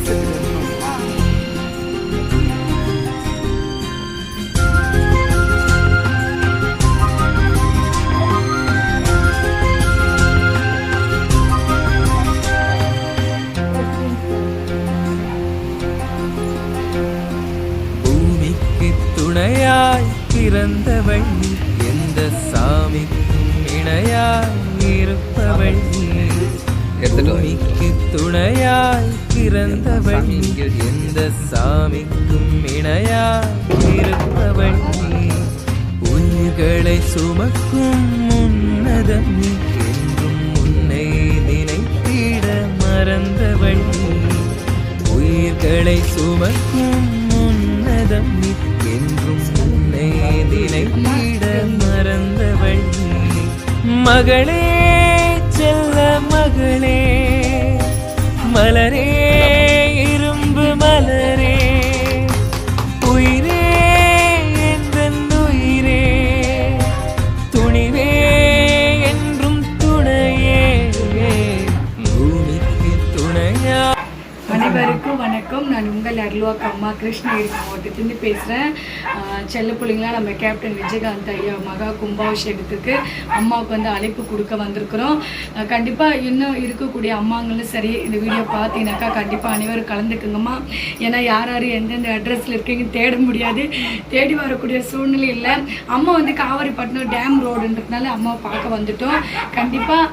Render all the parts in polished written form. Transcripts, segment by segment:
எடுத்துட்டு வரணும். பூமிக்கு துணையாய் பிறந்தவள் எந்த சாமிக்கும் இணையாய் இருப்பவள். பூமிக்கு துணையாய் பிறந்தவள் எந்த சாமிக்கும் இணையாய் இருப்பவள். உயிர்களை சுமக்கும் உன்னதம் என்றும் உன்னை நினைத்திட மறந்தவள். உயிர்களை சுமக்கும் உன்னதம் என்றும் உன்னை நினைத்திட மறந்தவள். மகளே செல்ல மகளே மலரே இரும்பு மலரே உயிரே எந்தன் உயிரே துணிவே என்றும் துணையே பூமிக்கு துணையா. அனைவருக்கும் வணக்கம். நான் உங்கள் அருள்வாக்கு அம்மா கிருஷ்ணகிரி மாவட்டத்திலிருந்து பேசுகிறேன். செல்ல பிள்ளைங்களா நம்ம கேப்டன் விஜயகாந்த் ஐயா மகா கும்பாபிஷேகத்துக்கு அம்மாவுக்கு வந்து அழைப்பு கொடுக்க வந்திருக்கிறோம். கண்டிப்பாக இன்னும் இருக்கக்கூடிய அம்மாங்களும் சரி இந்த வீடியோ பார்த்தீங்கன்னாக்கா கண்டிப்பாக அனைவரும் கலந்துக்குங்கம்மா. ஏன்னா யார் யார் எந்தெந்த அட்ரஸில் இருக்கீங்க தேட முடியாது, தேடி வரக்கூடிய சூழ்நிலை இல்லை. அம்மா வந்து காவிரிப்பட்டினம் டேம் ரோடுன்றதுனால அம்மாவை பார்க்க வந்துட்டோம். கண்டிப்பாக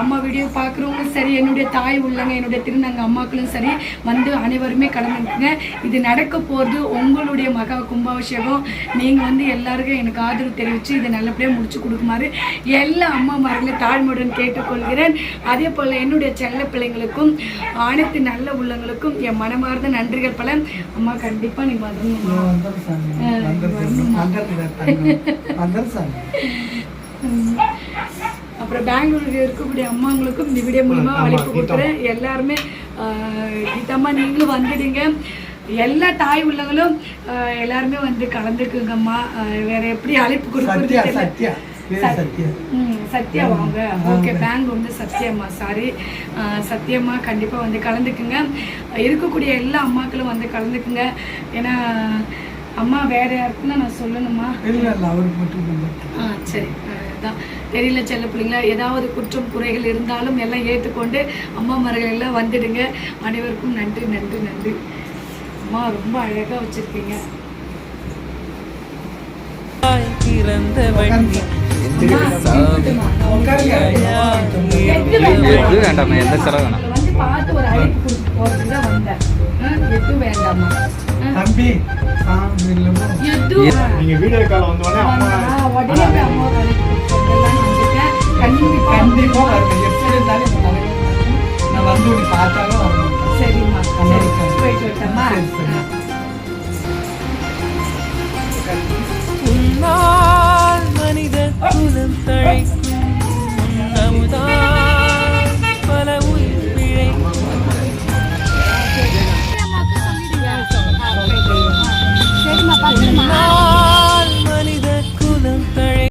அம்மா வீடியோ பார்க்குறவங்களும் சரி, என்னுடைய தாய் உள்ளங்க என்னுடைய திருநங்க அம்மாக்களும் சரி வந்து அனைவருமே கலந்துக்குங்க. இது நடக்க போகிறது உங்களுடைய மகா கும்பாபிஷேகம். நீங்கள் வந்து எல்லாருக்கும் எனக்கு ஆதரவு தெரிவித்து இதை நல்லபடியாக முடிச்சு கொடுக்குமாறு எல்லா அம்மாமார்களையும் தாழ்மையுடன் கேட்டுக்கொள்கிறேன். அதே போல் என்னுடைய செல்ல பிள்ளைங்களுக்கும் அனைத்து நல்ல உள்ளங்களுக்கும் என் மனமார்ந்த நன்றிகள் பல. அம்மா கண்டிப்பாக நீங்கள் வரணுமா? அப்புறம் பெங்களூரில் இருக்கக்கூடிய அம்மாங்களுக்கும் இந்த வீடியோ மூலமா அழைப்பு கொடுக்குறேன். எல்லாருமே கீதாம்மா நீங்களும் வந்துடுங்க. எல்லா தாய் உள்ளங்களும் எல்லாருமே வந்து கலந்துக்குங்கம்மா. வேற எப்படி அழைப்பு கொடுக்குறது? சத்யா வாங்க. ஓகே, பெங்களூர் வந்து சத்யாம்மா, சாரி சத்யாம்மா. கண்டிப்பாக வந்து கலந்துக்குங்க. இருக்கக்கூடிய எல்லா அம்மாக்களும் வந்து கலந்துக்குங்க. ஏன்னா அம்மா வேற யாருக்குன்னா நான் சொல்லணுமா? சரி, தான் தெரியல செல்ல பிள்ளைங்களா. ஏதாவது குற்றம் குறைகள் இருந்தாலும் எல்லாம் ஏற்றுக்கொண்டு அம்மாமார்கள் எல்லாம் வந்துடுங்க. அனைவருக்கும் நன்றி நன்றி நன்றி. அம்மா ரொம்ப அழகாக வச்சிருக்கீங்க. வந்து பார்த்து ஒரு அழைப்பு கொடுத்து போறதுக்கு தான் வந்தேன். எதுவும் வேண்டாமா தம்பி? நீங்க வீடியோ கால் வந்தோடனே அம்மா உடனே அம்மா கண்டிப்பா நான் வந்து பார்த்தாலும் சரிம்மா. சரி, போயிட்டு வரேன்.